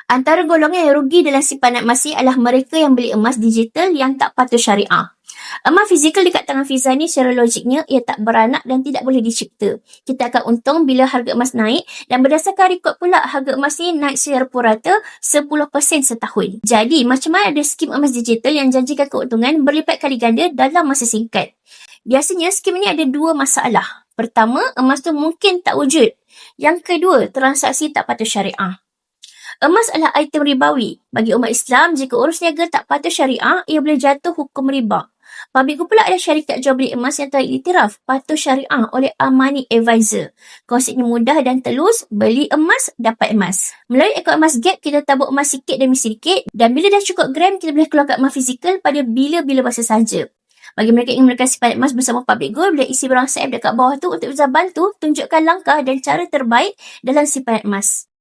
Antara golongan yang rugi dalam simpanan emas ni adalah mereka yang beli emas digital yang tak patuh syariah. Emas fizikal dekat tangan Fiza ni secara logiknya ia tak beranak dan tidak boleh dicipta. Kita akan untung bila harga emas naik dan berdasarkan rekod pula harga emas ni naik secara purata 10% setahun. Jadi macam mana ada skim emas digital yang janjikan keuntungan berlipat kali ganda dalam masa singkat? Biasanya skim ni ada dua masalah. Pertama, emas tu mungkin tak wujud. Yang kedua, transaksi tak patuh syariah. Emas adalah item ribawi. Bagi umat Islam, jika urus niaga tak patuh syariah, ia boleh jatuh hukum riba. Pabriku pula adalah syarikat jual beli emas yang telah iktiraf patuh syariah oleh Amani Advisor. Konsepnya mudah dan telus, beli emas, dapat emas. Melalui akaun emas Gap, kita tabur emas sikit demi sedikit dan bila dah cukup gram, kita boleh keluarkan emas fizikal pada bila-bila masa sahaja. Bagi mereka yang ingin simpanan emas bersama Public Gold, boleh isi barang saya dekat bawah tu untuk bisa bantu tunjukkan langkah dan cara terbaik dalam simpanan emas.